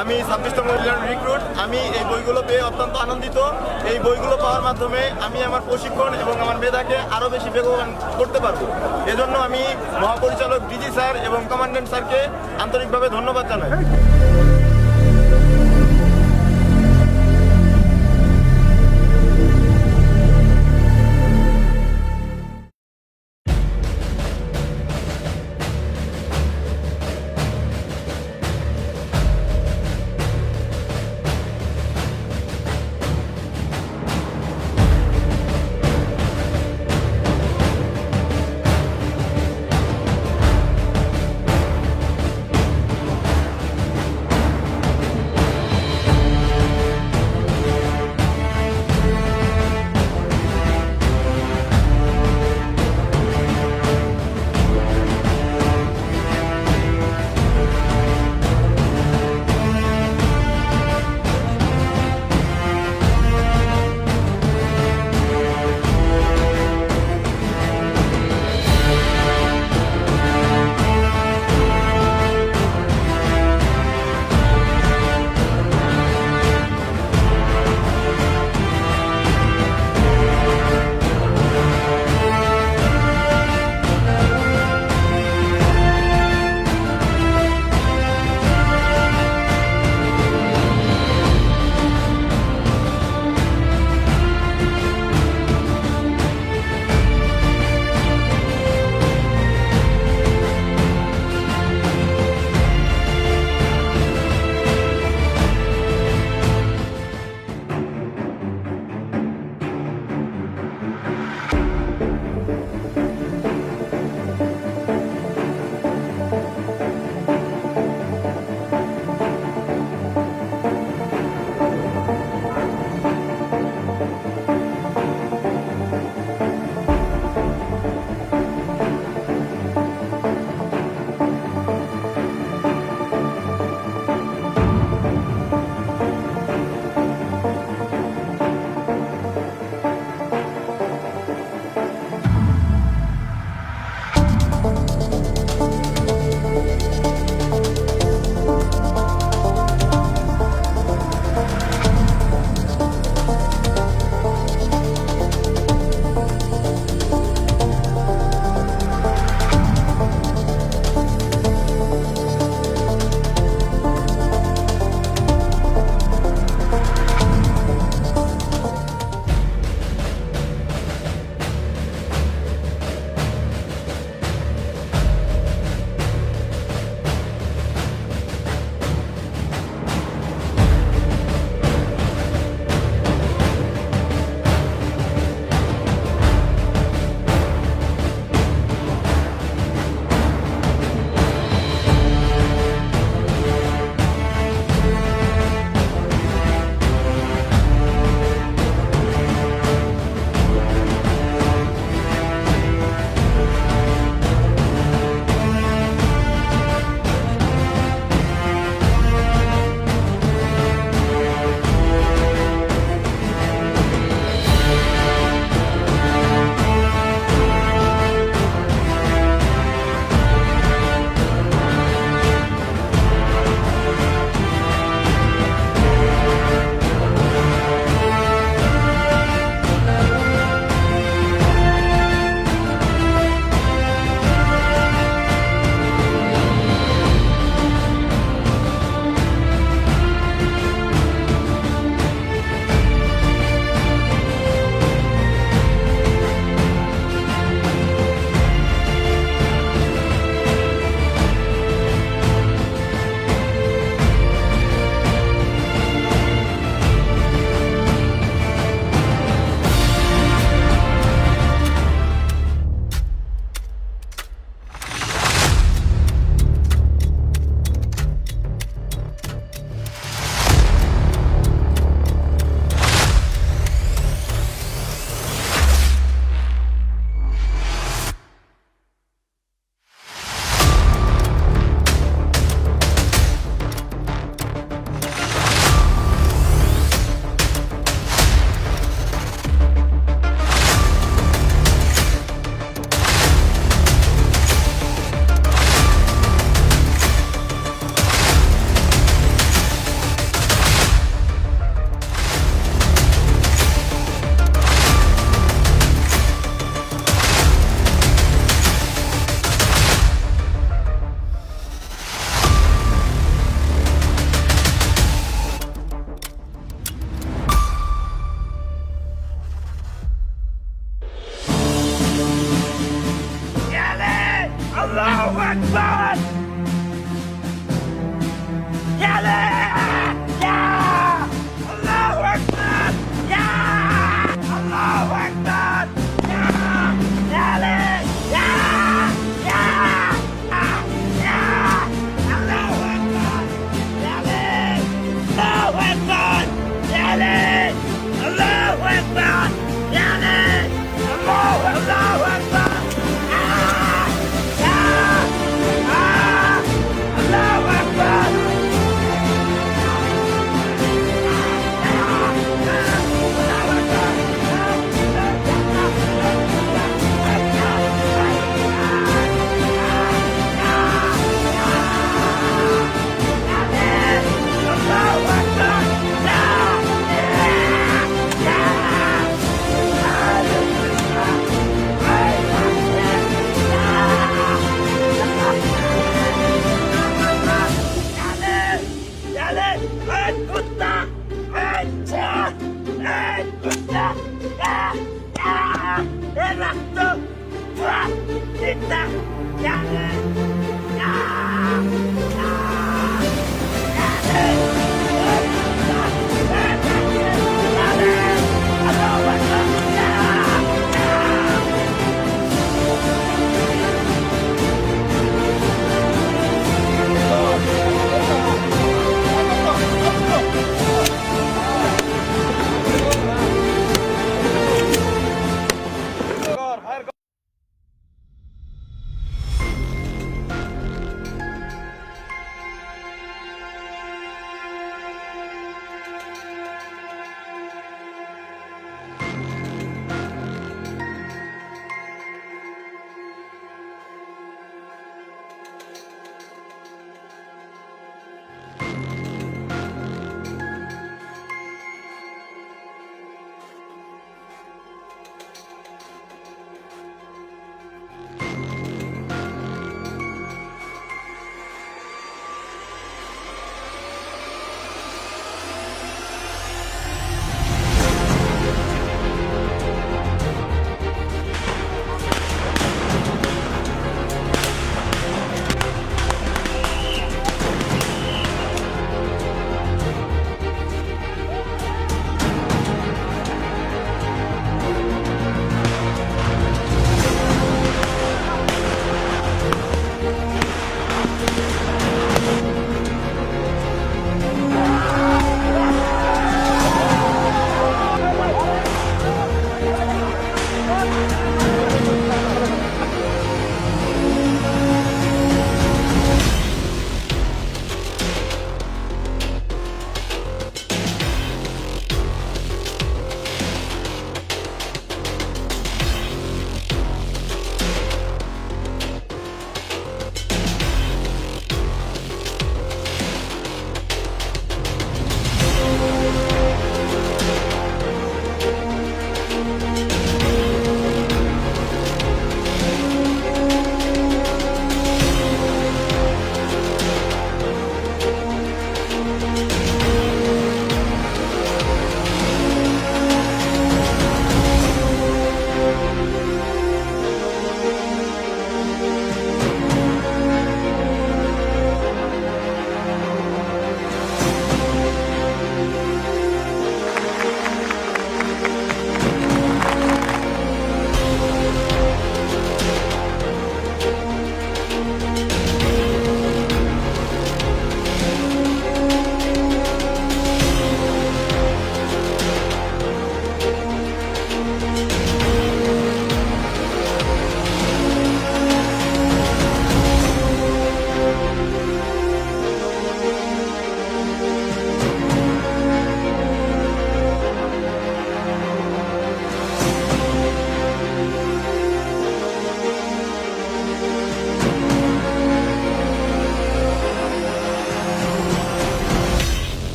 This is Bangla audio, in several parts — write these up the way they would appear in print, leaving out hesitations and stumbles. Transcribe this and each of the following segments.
আমি 26তম রিক্রুট। আমি এই বইগুলো পেয়ে অত্যন্ত আনন্দিত। এই বইগুলো পাওয়ার মাধ্যমে আমি আমার প্রশিক্ষণ এবং আমার মেধাকে আরও বেশি বেগবান করতে পারবো। এজন্য আমি মহাপরিচালক ডিজি স্যার এবং কমান্ড্যান্ট স্যারকে আন্তরিকভাবে ধন্যবাদ জানাই।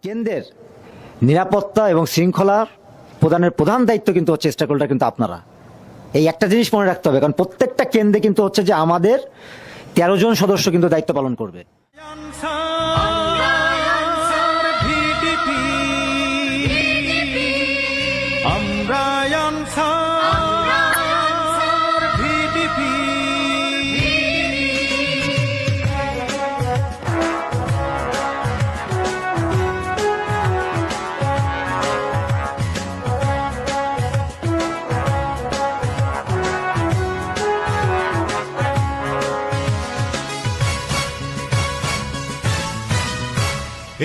কেন্দ্রের নিরাপত্তা এবং শৃঙ্খলার প্রদানের প্রধান দায়িত্ব কিন্তু হচ্ছে স্টেকহোল্ডার কিন্তু আপনারা। এই একটা জিনিস মনে রাখতে হবে, কারণ প্রত্যেকটা কেন্দ্রে কিন্তু হচ্ছে যে আমাদের 13 জন সদস্য কিন্তু দায়িত্ব পালন করবে। আমরা আনসার ভিডিপি।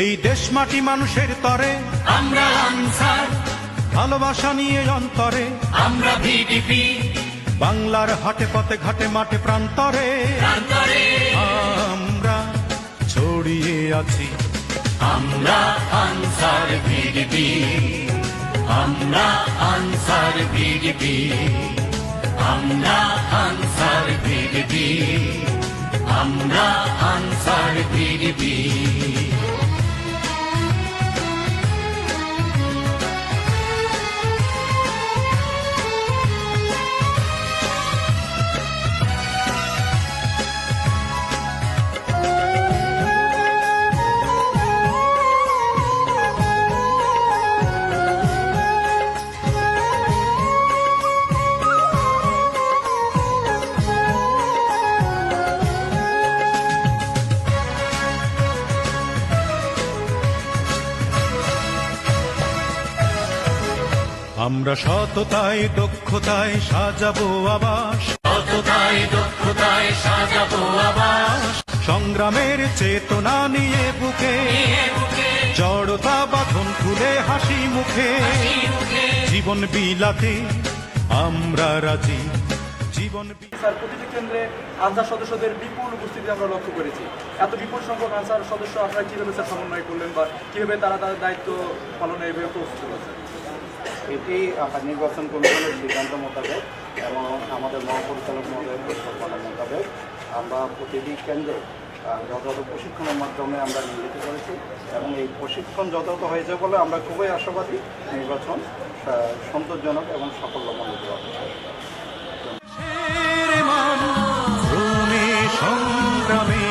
এই দেশ মাটি মানুষের তরে আমরা আনসার, ভালোবাসা নিয়ে অন্তরে আমরা ভিডিপি, বাংলার হাটে পথে ঘাটে মাঠে প্রান্তরে প্রান্তরে আমরা ছড়িয়ে আছি। আমরা আনসার ভিডিপি, আমরা আনসার ভিডিপি, আমরা আনসার ভিডিপি, আমরা আনসার ভিডিপি। আমরা সততায় দক্ষতায় সাজাবো আবাস, সততায় দক্ষতায় সাজাবো আবাস, সংগ্রামের চেতনা নিয়ে বুকে জড়তা বাঁধন খুলে হাসি মুখে জীবন বিলাতে আমরা রাজি। জীবন স্যার, প্রতিটি কেন্দ্রে আনসার সদস্যদের বিপুল উপস্থিতি আমরা লক্ষ্য করেছি। এত বিপুল সংখ্যক আনসার সদস্য আপনারা কিভাবে স্যার সমন্বয় করলেন বা কিভাবে তারা তাদের দায়িত্ব পালনে এভাবে প্রস্তুত করছেন? এটি নির্বাচন কমিশনের সিদ্ধান্ত মোতাবেক এবং আমাদের মহাপরিচালক মহোদয়ের পরিকল্পনা মোতাবেক আমরা প্রতিটি কেন্দ্রে যথাযথ প্রশিক্ষণের মাধ্যমে আমরা নিয়োজিত করেছি এবং এই প্রশিক্ষণ যথাযথ হয়েছে বলে আমরা খুবই আশাবাদী নির্বাচন সন্তোষজনক এবং সাফল্যমণ্ডিত হবে। সংগ্রামে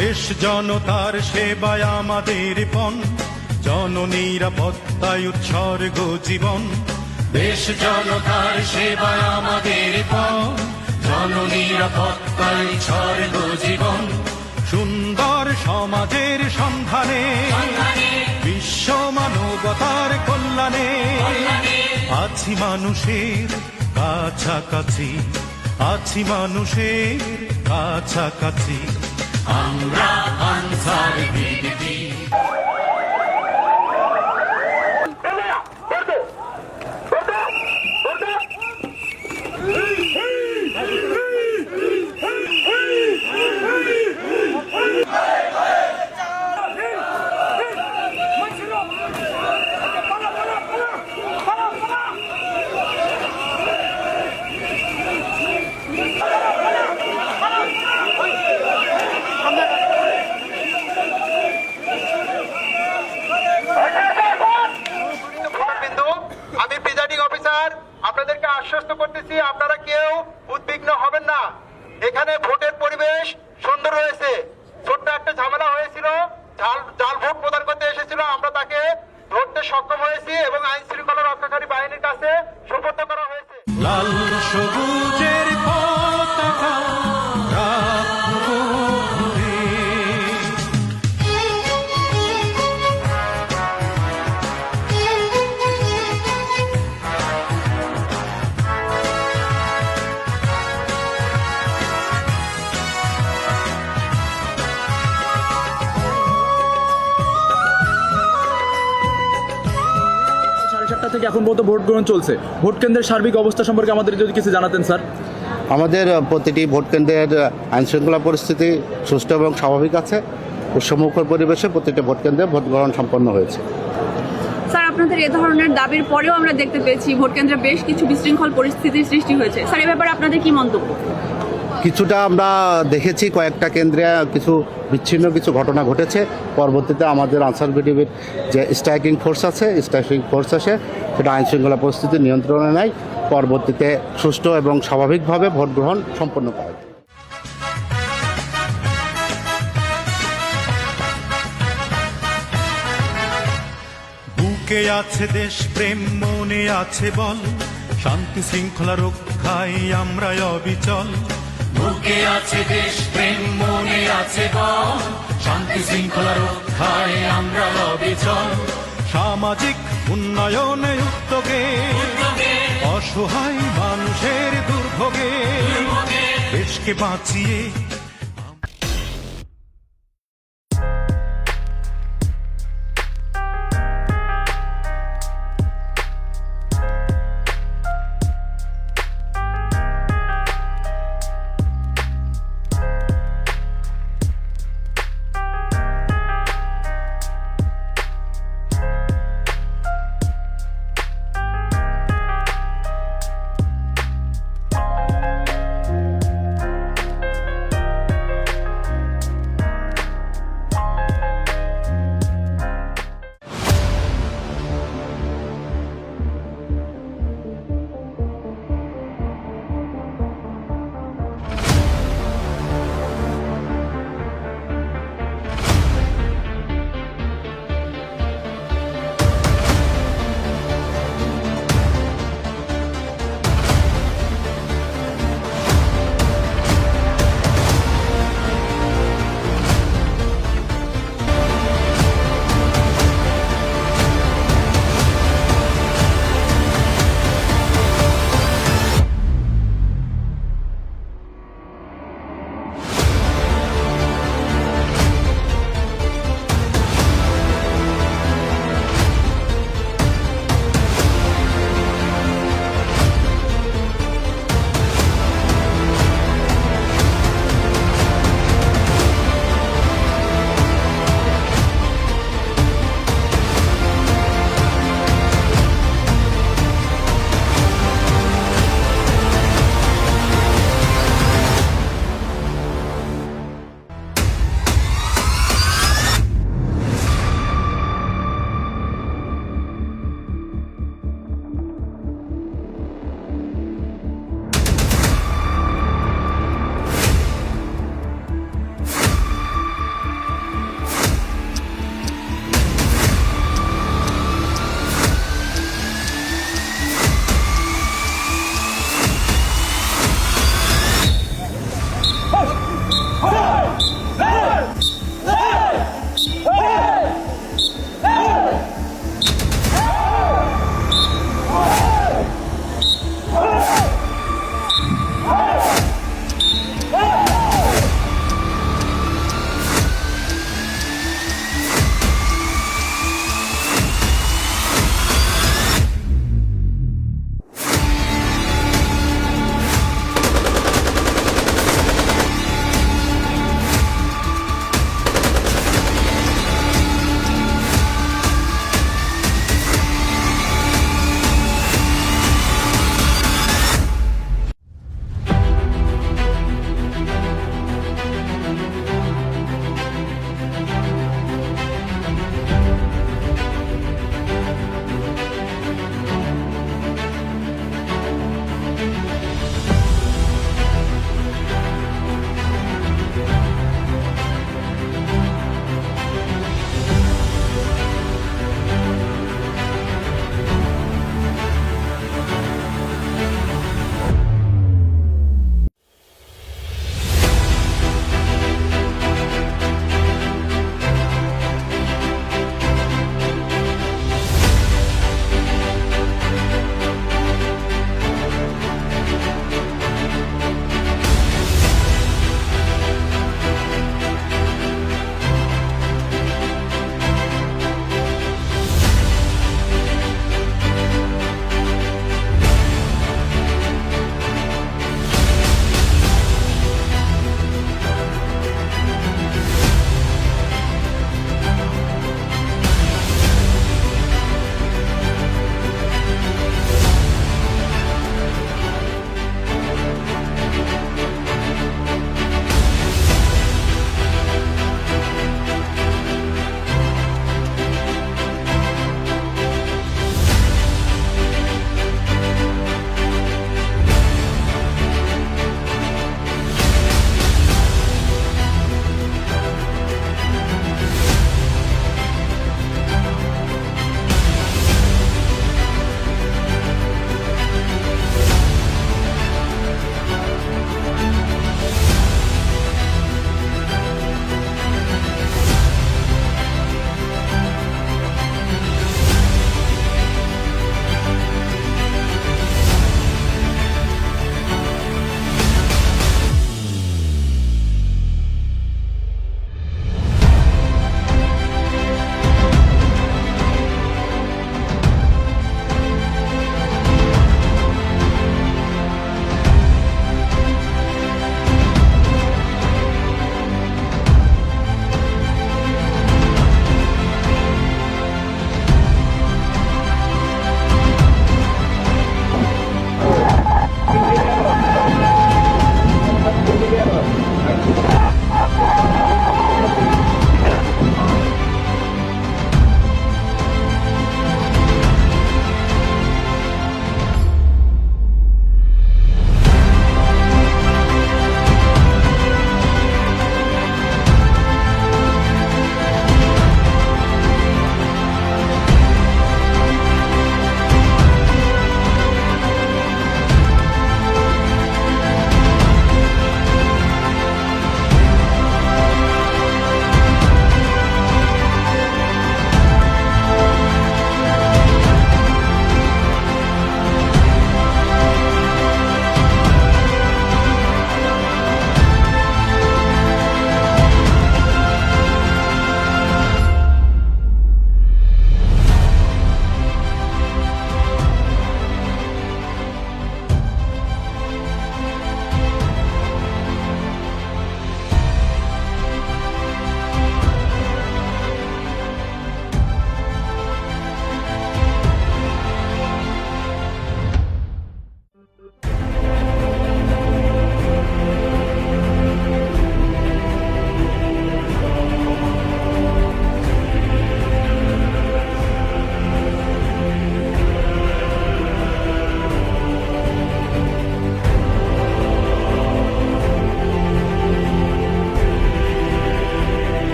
দেশ জনতার সেবায় আমাদের পণ, জননিরাপত্তায় উৎসর্গ জীবন। দেশ জনতার সেবায় আমাদের পণ, জননিরাপত্তায় উৎসর্গ জীবন। সুন্দর সমাজের সন্ধানে বিশ্ব মানবতার কল্যাণে আছি মানুষের কাছাকাছি, আছি মানুষের কাছাকাছি। আমরা আনসার ভিডিপি। আমি প্রিজাইডিং অফিসার আপনাদেরকে আশ্বস্ত করতেছি, আপনারা কেউ উদ্বিগ্ন হবেন না। এখানে ভোটের পরিবেশ সুন্দর রয়েছে। ছোট্ট একটা ঝামেলা হয়েছিল, জাল ভোট প্রদান করতে এসেছিল, আমরা তাকে ধরতে সক্ষম হয়েছি এবং আইন শৃঙ্খলা রক্ষাকারী বাহিনীর কাছে সুপর্দ করা হয়েছে। লাল সবুজের পতাকা রাখবো ঘুরে। থেকে এখন পর্যন্ত ভোট গ্রহণ চলছে, ভোট কেন্দ্রের সার্বিক অবস্থা সম্পর্কে আমাদের যদি কিছু জানাতেন স্যার। আমাদের প্রতিটি ভোট কেন্দ্রের আইনশৃঙ্খলা পরিস্থিতি সুষ্ঠু এবং স্বাভাবিক আছে। উৎসবমুখর পরিবেশে প্রতিটি ভোট কেন্দ্রে ভোট গ্রহণ সম্পন্ন হয়েছে। স্যার, আপনাদের এ ধরনের দাবির পরেও আমরা দেখতে পেয়েছি ভোট কেন্দ্রে বেশ কিছু বিশৃঙ্খল পরিস্থিতির সৃষ্টি হয়েছে। স্যার, এ ব্যাপারে আপনাদের কি মন্তব্য? কিছুটা আমরা দেখেছি কয়েকটা কেন্দ্রে কিছু বিচ্ছিন্ন কিছু ঘটনা ঘটেছে। পরবর্তীতে আমাদের আনসার বিডিবির যে স্ট্রাইকিং ফোর্স আছে, স্ট্রাইকিং ফোর্স আছে সেটা আইন শৃঙ্খলা পরিস্থিতি নিয়ন্ত্রণে নেয়। পরবর্তীতে সুষ্ঠু এবং স্বাভাবিকভাবে ভোট গ্রহণ সম্পন্ন করা হয়। বুকে আছে দেশ প্রেম, মনে আছে বল, শান্তি শৃঙ্খলা রক্ষায় আমরা অবিচল। বুকে আছে দেশ প্রেম, মনে আছে বল, শান্তি শৃঙ্খলা রক্ষায় আমরা অবিচল। সামাজিক উন্নয়নে উদ্যোগে, অসহায় মানুষের দুর্ভোগে দেশকে বাঁচিয়ে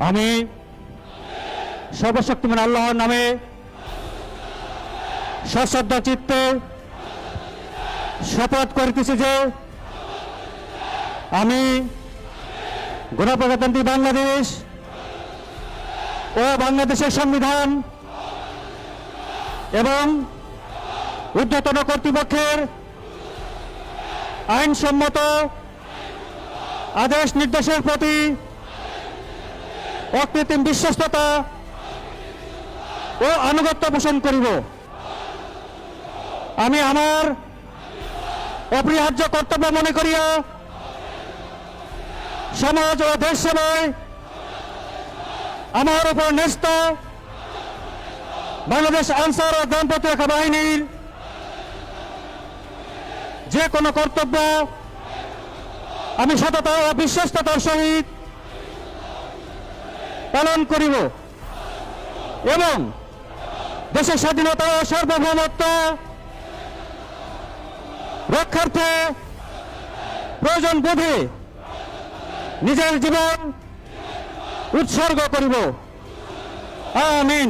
আমি সর্বশক্তিমান আল্লাহর নামে সশ্রদ্ধ চিত্তে শপথ করিতেছি যে আমি গণপ্রজাতন্ত্রী বাংলাদেশ ও বাংলাদেশের সংবিধান এবং ঊর্ধ্বতন কর্তৃপক্ষের আইনসম্মত আদেশ নির্দেশের প্রতি অকৃত্রিম বিশ্বস্ততা ও আনুগত্য পোষণ করিব। আমি আমার অপরিহার্য কর্তব্য মনে করিয়া সমাজ ও দেশ সেবায় আমার উপর ন্যস্ত বাংলাদেশ আনসার ও গ্রাম প্রতিরক্ষা বাহিনীর যে কোনো কর্তব্য আমি সততা ও বিশ্বস্ততার সহিত পালন করিব এবং দেশের স্বাধীনতা ও সার্বভৌমত্ব রক্ষার্থে প্রয়োজন বোধে নিজের জীবন উৎসর্গ করিব। আমিন।